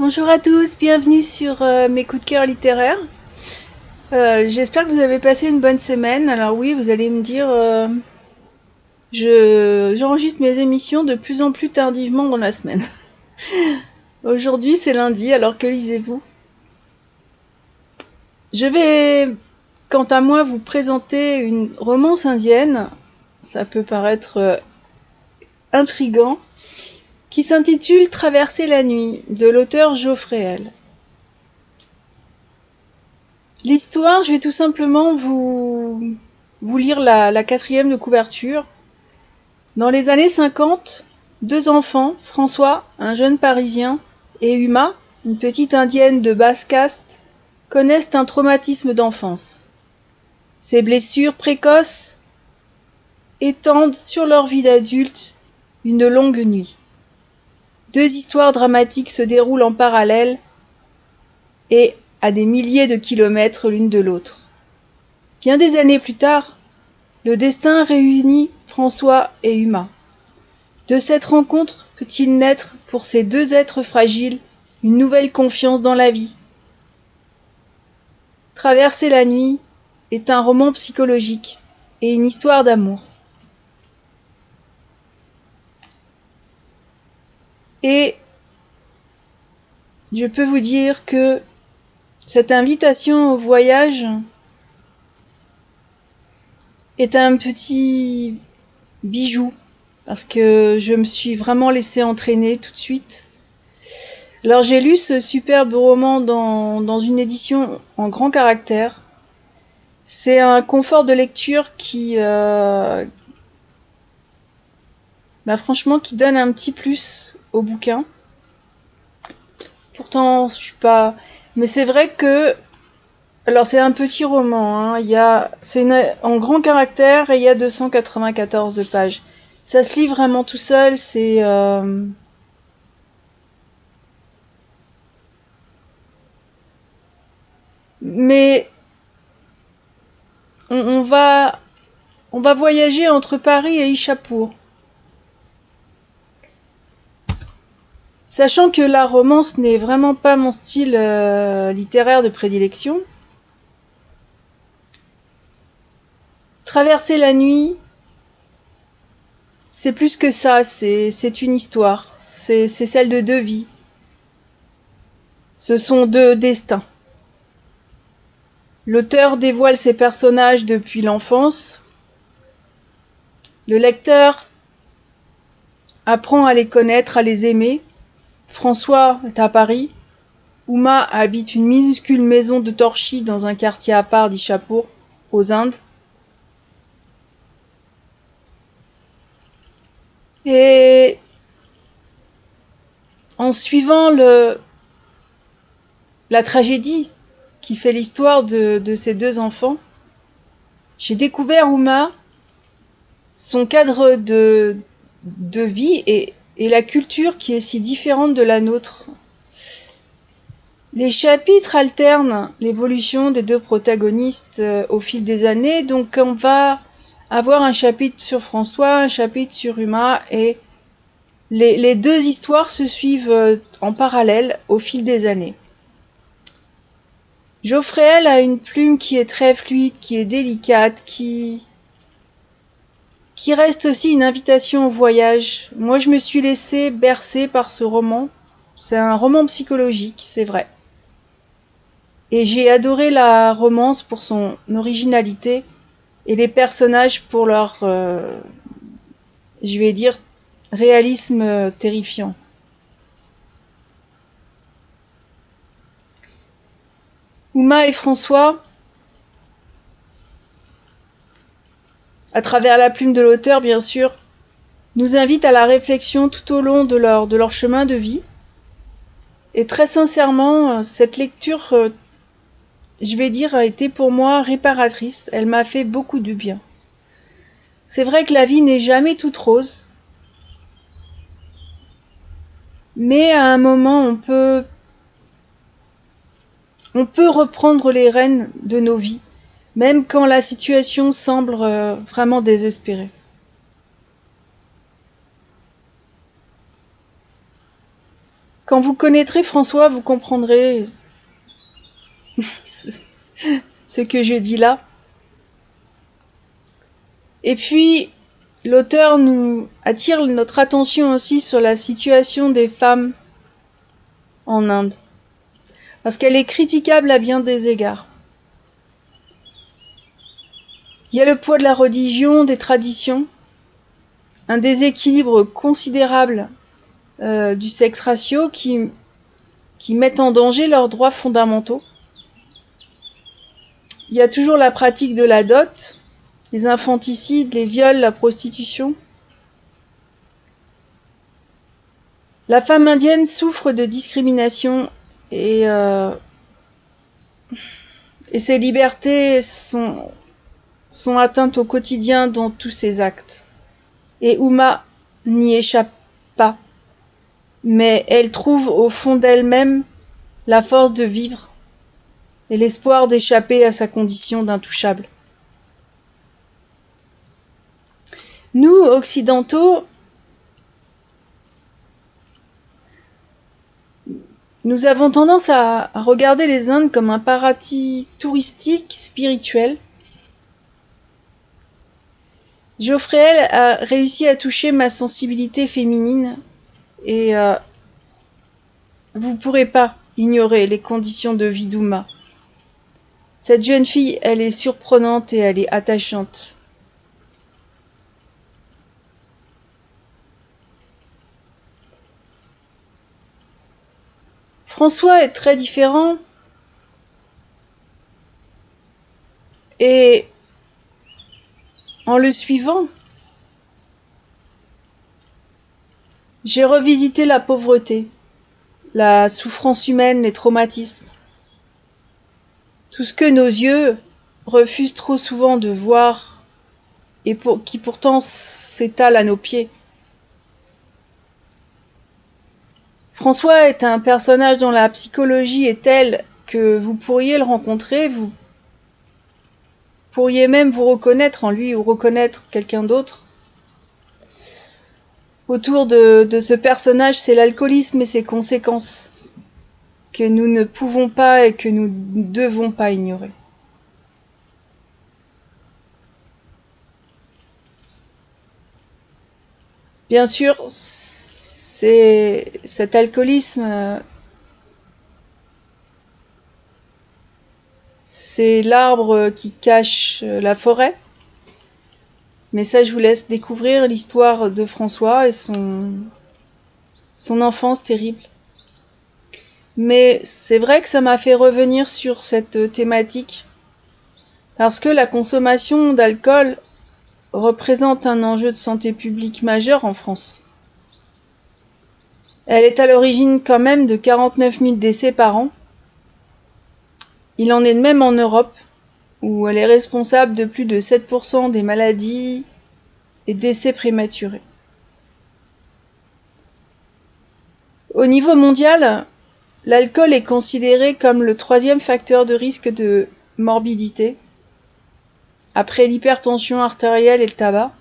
Bonjour à tous, bienvenue sur mes coups de cœur littéraires. J'espère que vous avez passé une bonne semaine. Alors oui, vous allez me dire, j'enregistre mes émissions de plus en plus tardivement dans la semaine. Aujourd'hui c'est lundi, alors que lisez-vous? Je vais, quant à moi, vous présenter une romance indienne. Ça peut paraître intriguant, qui s'intitule Traverser la nuit, de l'auteur Geoffrey. L'histoire, je vais tout simplement vous lire la quatrième de couverture. Dans les années 50, deux enfants, François, un jeune Parisien, et Uma, une petite indienne de basse caste, connaissent un traumatisme d'enfance. Ces blessures précoces étendent sur leur vie d'adulte une longue nuit. Deux histoires dramatiques se déroulent en parallèle et à des milliers de kilomètres l'une de l'autre. Bien des années plus tard, le destin réunit François et Uma. De cette rencontre peut-il naître pour ces deux êtres fragiles une nouvelle confiance dans la vie? Traverser la nuit est un roman psychologique et une histoire d'amour. Et je peux vous dire que cette invitation au voyage est un petit bijou, parce que je me suis vraiment laissée entraîner tout de suite. Alors j'ai lu ce superbe roman dans une édition en grand caractère. C'est un confort de lecture franchement, qui donne un petit plus au bouquin. Pourtant, je suis pas... Mais c'est vrai que... Alors c'est un petit roman, hein. C'est en grand caractère et il y a 294 pages. Ça se lit vraiment tout seul, Mais on va voyager entre Paris et Ishapur. Sachant que la romance n'est vraiment pas mon style littéraire de prédilection, Traverser la nuit, c'est plus que ça, c'est une histoire, c'est celle de deux vies. Ce sont deux destins. L'auteur dévoile ses personnages depuis l'enfance. Le lecteur apprend à les connaître, à les aimer. François est à Paris. Uma habite une minuscule maison de torchis dans un quartier à part d'Ishapur, aux Indes. Et en suivant la tragédie qui fait l'histoire de ces deux enfants, j'ai découvert Uma, son cadre de vie et la culture qui est si différente de la nôtre. Les chapitres alternent l'évolution des deux protagonistes au fil des années, donc on va avoir un chapitre sur François, un chapitre sur Uma, et les deux histoires se suivent en parallèle au fil des années. Geoffrey a une plume qui est très fluide, qui est délicate, qui reste aussi une invitation au voyage. Moi, je me suis laissée bercer par ce roman. C'est un roman psychologique, c'est vrai. Et j'ai adoré la romance pour son originalité et les personnages pour leur, je vais dire, réalisme terrifiant. Uma et François, à travers la plume de l'auteur bien sûr, nous invitent à la réflexion tout au long de leur chemin de vie. Et très sincèrement, cette lecture, je vais dire, a été pour moi réparatrice. Elle m'a fait beaucoup de bien. C'est vrai que la vie n'est jamais toute rose, mais à un moment on peut reprendre les rênes de nos vies, même quand la situation semble vraiment désespérée. Quand vous connaîtrez François, vous comprendrez ce que je dis là. Et puis, l'auteur nous attire notre attention aussi sur la situation des femmes en Inde, parce qu'elle est critiquable à bien des égards. Il y a le poids de la religion, des traditions, un déséquilibre considérable du sexe ratio qui mettent en danger leurs droits fondamentaux. Il y a toujours la pratique de la dot, les infanticides, les viols, la prostitution. La femme indienne souffre de discrimination et ses libertés sont atteintes au quotidien dans tous ses actes. Et Uma n'y échappe pas, mais elle trouve au fond d'elle-même la force de vivre et l'espoir d'échapper à sa condition d'intouchable. Nous, occidentaux, nous avons tendance à regarder les Indes comme un paradis touristique, spirituel. Geoffrey a réussi à toucher ma sensibilité féminine et vous ne pourrez pas ignorer les conditions de vie d'Uma. Cette jeune fille, elle est surprenante et elle est attachante. François est très différent et en le suivant, j'ai revisité la pauvreté, la souffrance humaine, les traumatismes. Tout ce que nos yeux refusent trop souvent de voir et qui pourtant s'étale à nos pieds. François est un personnage dont la psychologie est telle que vous pourriez le rencontrer, vous pourriez même vous reconnaître en lui ou reconnaître quelqu'un d'autre. Autour de ce personnage, c'est l'alcoolisme et ses conséquences que nous ne pouvons pas et que nous ne devons pas ignorer. Bien sûr, cet alcoolisme, c'est l'arbre qui cache la forêt. Mais ça, je vous laisse découvrir l'histoire de François et son enfance terrible. Mais c'est vrai que ça m'a fait revenir sur cette thématique, parce que la consommation d'alcool représente un enjeu de santé publique majeur en France. Elle est à l'origine quand même de 49 000 décès par an. Il en est de même en Europe, où elle est responsable de plus de 7% des maladies et décès prématurés. Au niveau mondial, l'alcool est considéré comme le 3e facteur de risque de morbidité, après l'hypertension artérielle et le tabac.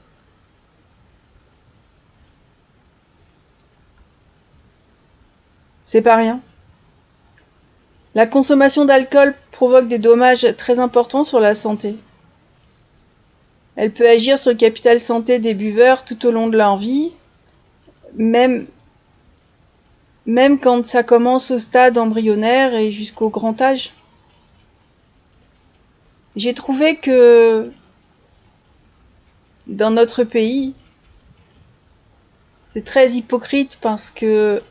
C'est pas rien. La consommation d'alcool provoque des dommages très importants sur la santé. Elle peut agir sur le capital santé des buveurs tout au long de leur vie, même quand ça commence au stade embryonnaire et jusqu'au grand âge. J'ai trouvé que dans notre pays, c'est très hypocrite parce que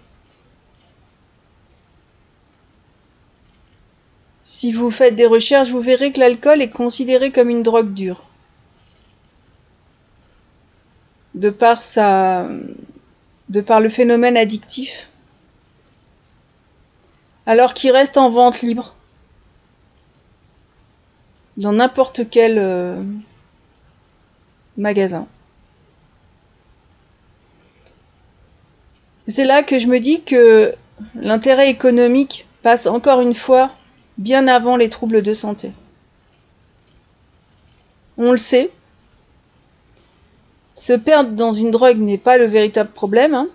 si vous faites des recherches, vous verrez que l'alcool est considéré comme une drogue dure. De par le phénomène addictif. Alors qu'il reste en vente libre. Dans n'importe quel magasin. C'est là que je me dis que l'intérêt économique passe encore une fois bien avant les troubles de santé. On le sait. Se perdre dans une drogue n'est pas le véritable problème.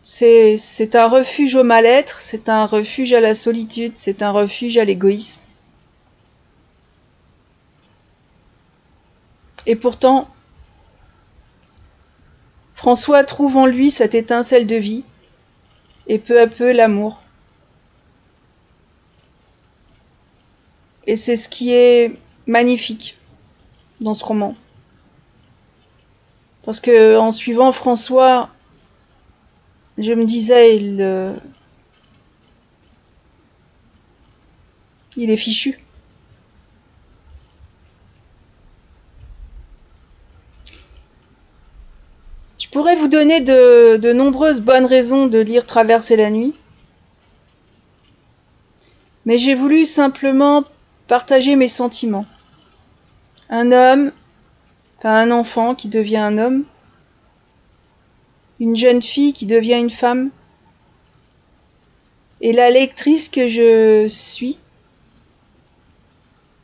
C'est un refuge au mal-être, c'est un refuge à la solitude, c'est un refuge à l'égoïsme. Et pourtant, François trouve en lui cette étincelle de vie, et peu à peu l'amour. Et c'est ce qui est magnifique dans ce roman. Parce que en suivant François, je me disais, il est fichu. Je pourrais vous donner de nombreuses bonnes raisons de lire Traverser la nuit, mais j'ai voulu simplement partager mes sentiments. Un enfant qui devient un homme, une jeune fille qui devient une femme, et la lectrice que je suis,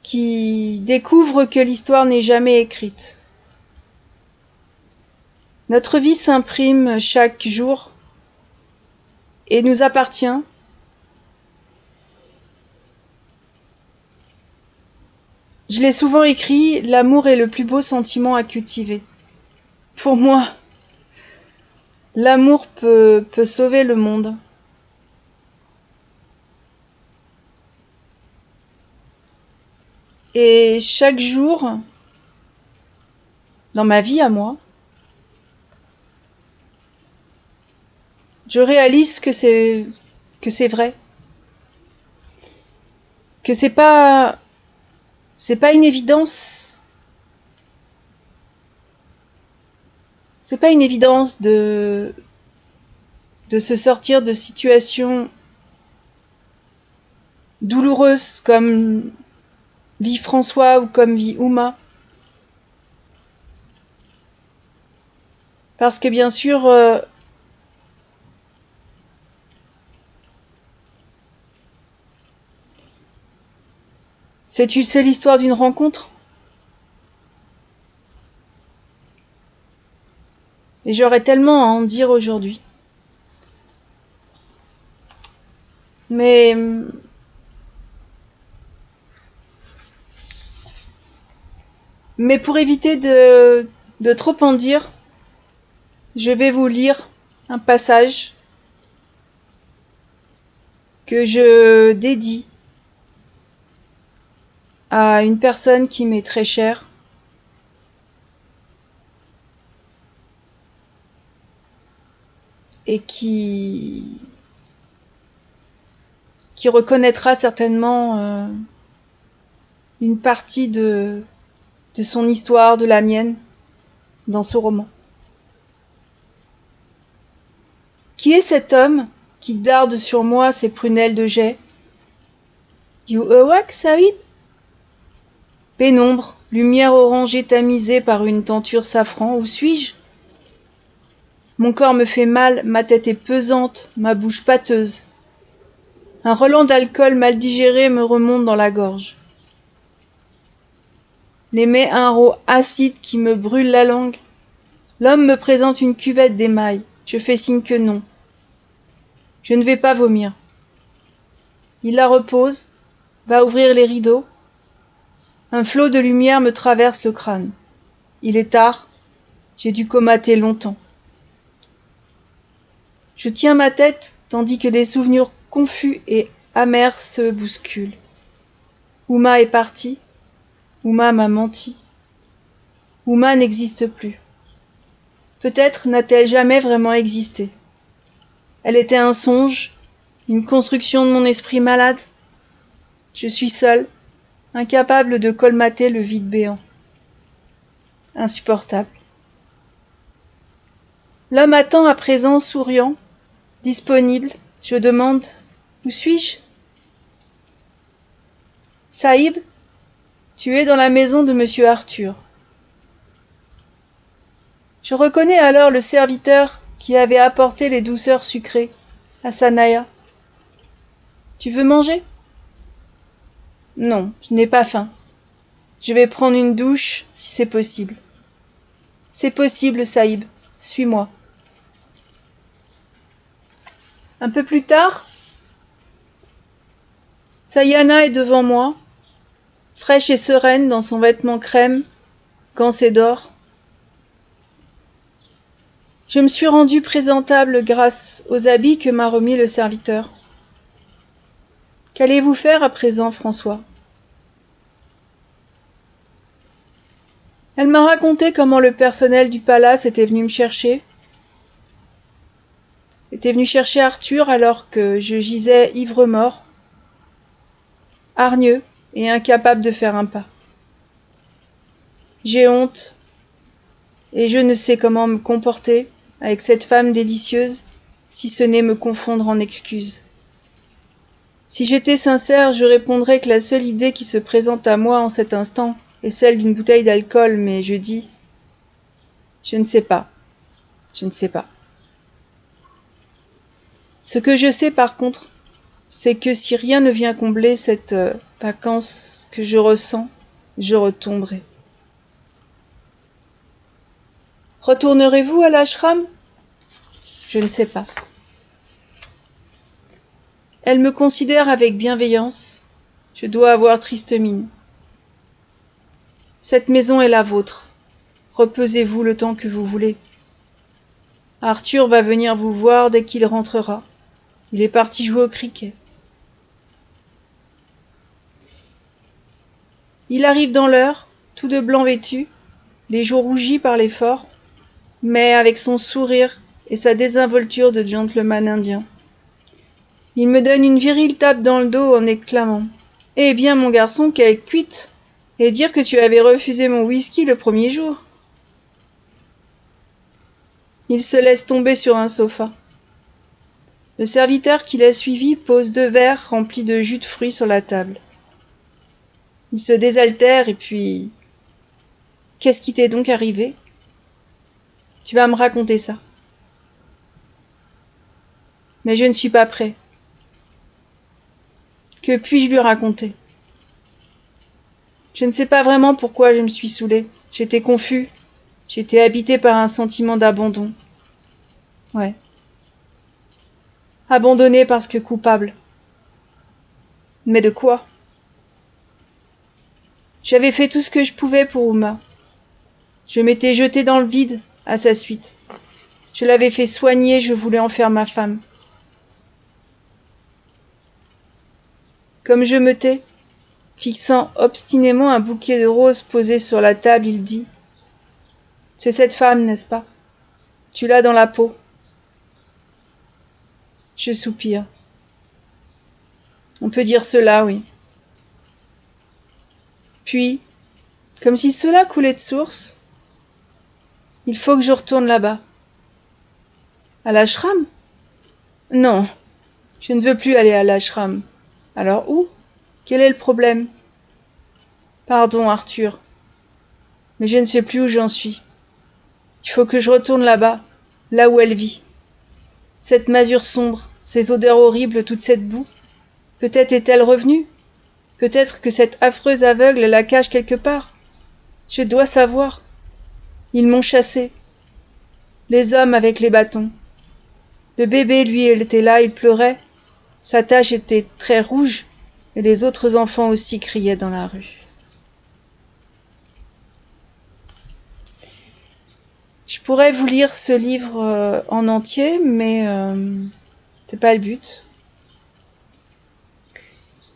qui découvre que l'histoire n'est jamais écrite. Notre vie s'imprime chaque jour et nous appartient. Je l'ai souvent écrit, l'amour est le plus beau sentiment à cultiver. Pour moi, l'amour peut sauver le monde. Et chaque jour, dans ma vie à moi, je réalise que c'est vrai, que c'est pas une évidence. C'est pas une évidence de se sortir de situations douloureuses comme vit François ou comme vit Uma. Parce que bien sûr, c'est l'histoire d'une rencontre. Et j'aurais tellement à en dire aujourd'hui. Mais pour éviter de trop en dire, je vais vous lire un passage que je dédie à une personne qui m'est très chère. Et qui reconnaîtra certainement une partie de son histoire, de la mienne, dans ce roman. Qui est cet homme qui darde sur moi ses prunelles de jais? You awake, Saïd? Pénombre, lumière orangée tamisée par une tenture safran, où suis-je? Mon corps me fait mal, ma tête est pesante, ma bouche pâteuse. Un relent d'alcool mal digéré me remonte dans la gorge. Les mets un rot acide qui me brûle la langue. L'homme me présente une cuvette d'émail. Je fais signe que non. Je ne vais pas vomir. Il la repose, va ouvrir les rideaux. Un flot de lumière me traverse le crâne. Il est tard, j'ai dû comater longtemps. Je tiens ma tête tandis que des souvenirs confus et amers se bousculent. Uma est partie. Uma m'a menti. Uma n'existe plus. Peut-être n'a-t-elle jamais vraiment existé. Elle était un songe, une construction de mon esprit malade. Je suis seule, incapable de colmater le vide béant. Insupportable. L'homme attend à présent, souriant, disponible. Je demande, où suis-je? Saïb, tu es dans la maison de monsieur Arthur. Je reconnais alors le serviteur qui avait apporté les douceurs sucrées à Sanaya. Tu veux manger? Non, je n'ai pas faim. Je vais prendre une douche si c'est possible. C'est possible, Saïb. Suis-moi. Un peu plus tard, Sayana est devant moi, fraîche et sereine dans son vêtement crème, gants et d'or. Je me suis rendue présentable grâce aux habits que m'a remis le serviteur. Qu'allez-vous faire à présent, François ? Elle m'a raconté comment le personnel du palace était venu chercher Arthur alors que je gisais ivre-mort, hargneux et incapable de faire un pas. J'ai honte et je ne sais comment me comporter avec cette femme délicieuse, si ce n'est me confondre en excuses. Si j'étais sincère, je répondrais que la seule idée qui se présente à moi en cet instant est celle d'une bouteille d'alcool, mais je dis « Je ne sais pas, je ne sais pas ». Ce que je sais par contre, c'est que si rien ne vient combler cette vacance que je ressens, je retomberai. Retournerez-vous à l'ashram ? Je ne sais pas. Elle me considère avec bienveillance. Je dois avoir triste mine. Cette maison est la vôtre. Reposez-vous le temps que vous voulez. Arthur va venir vous voir dès qu'il rentrera. Il est parti jouer au cricket. Il arrive dans l'heure, tout de blanc vêtu, les joues rougies par l'effort, mais avec son sourire et sa désinvolture de gentleman indien. Il me donne une virile tape dans le dos en exclamant « Eh bien, mon garçon, quelle cuite ! Et dire que tu avais refusé mon whisky le premier jour !» Il se laisse tomber sur un sofa. Le serviteur qui l'a suivi pose 2 verres remplis de jus de fruits sur la table. Il se désaltère et puis... « Qu'est-ce qui t'est donc arrivé ? Tu vas me raconter ça. » Mais je ne suis pas prêt. Que puis-je lui raconter ? Je ne sais pas vraiment pourquoi je me suis saoulée. J'étais confus. J'étais habité par un sentiment d'abandon. Ouais. Abandonné parce que coupable. Mais de quoi ? J'avais fait tout ce que je pouvais pour Uma. Je m'étais jetée dans le vide à sa suite. Je l'avais fait soigner, je voulais en faire ma femme. Comme je me tais, fixant obstinément un bouquet de roses posé sur la table, il dit « C'est cette femme, n'est-ce pas ? Tu l'as dans la peau. » Je soupire. On peut dire cela, oui. Puis, comme si cela coulait de source, il faut que je retourne là-bas. À l'ashram ? Non, je ne veux plus aller à l'ashram. Alors où ? Quel est le problème ? Pardon, Arthur, mais je ne sais plus où j'en suis. Il faut que je retourne là-bas, là où elle vit. Cette masure sombre, ces odeurs horribles, toute cette boue, peut-être est-elle revenue ? Peut-être que cette affreuse aveugle la cache quelque part ? Je dois savoir. Ils m'ont chassée. Les hommes avec les bâtons. Le bébé, lui, il était là, il pleurait. Sa tache était très rouge, et les autres enfants aussi criaient dans la rue. Je pourrais vous lire ce livre en entier, mais c'est pas le but.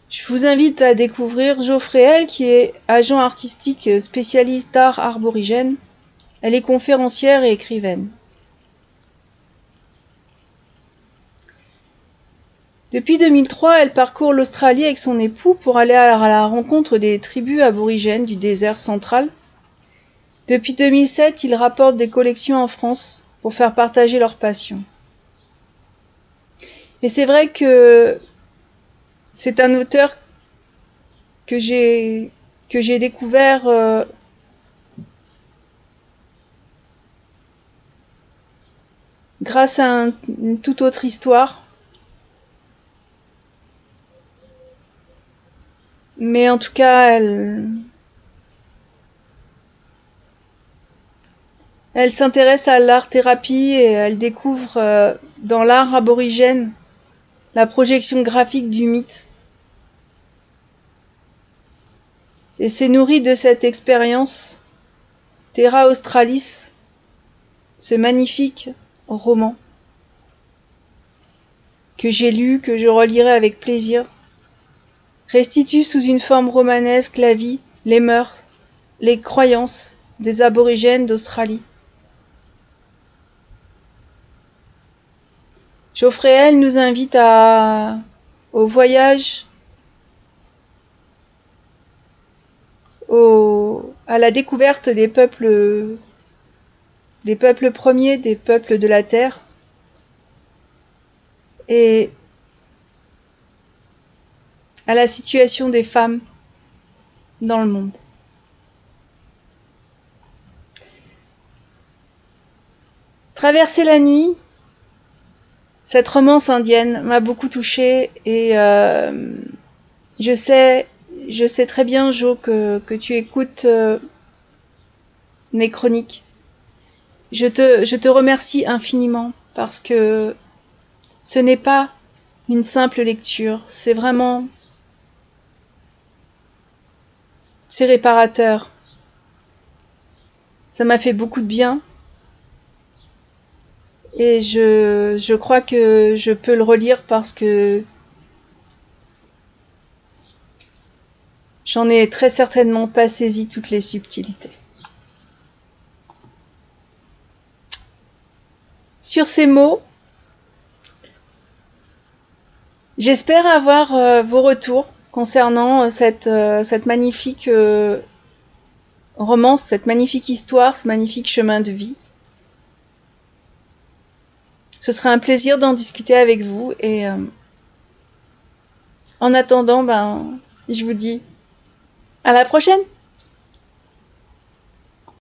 Je vous invite à découvrir Geoffrey L, qui est agent artistique spécialiste d'art arborigène. Elle est conférencière et écrivaine. Depuis 2003, elle parcourt l'Australie avec son époux pour aller à la rencontre des tribus aborigènes du désert central. Depuis 2007, ils rapportent des collections en France pour faire partager leur passion. Et c'est vrai que c'est un auteur que j'ai découvert grâce à une toute autre histoire. Mais en tout cas, elle s'intéresse à l'art-thérapie et elle découvre dans l'art aborigène la projection graphique du mythe. Et c'est nourri de cette expérience Terra Australis, ce magnifique roman que j'ai lu, que je relirai avec plaisir, restitue sous une forme romanesque la vie, les mœurs, les croyances des aborigènes d'Australie. Geoffrey nous invite au voyage, à la découverte des peuples premiers, des peuples de la Terre, et à la situation des femmes dans le monde. Traverser la nuit, cette romance indienne m'a beaucoup touchée et je sais très bien, Jo, que tu écoutes mes chroniques. Je te remercie infiniment parce que ce n'est pas une simple lecture, c'est réparateur. Ça m'a fait beaucoup de bien et je crois que je peux le relire parce que j'en ai très certainement pas saisi toutes les subtilités. Sur ces mots, j'espère avoir vos retours concernant cette magnifique romance, cette magnifique histoire, ce magnifique chemin de vie. Ce serait un plaisir d'en discuter avec vous et en attendant, je vous dis à la prochaine!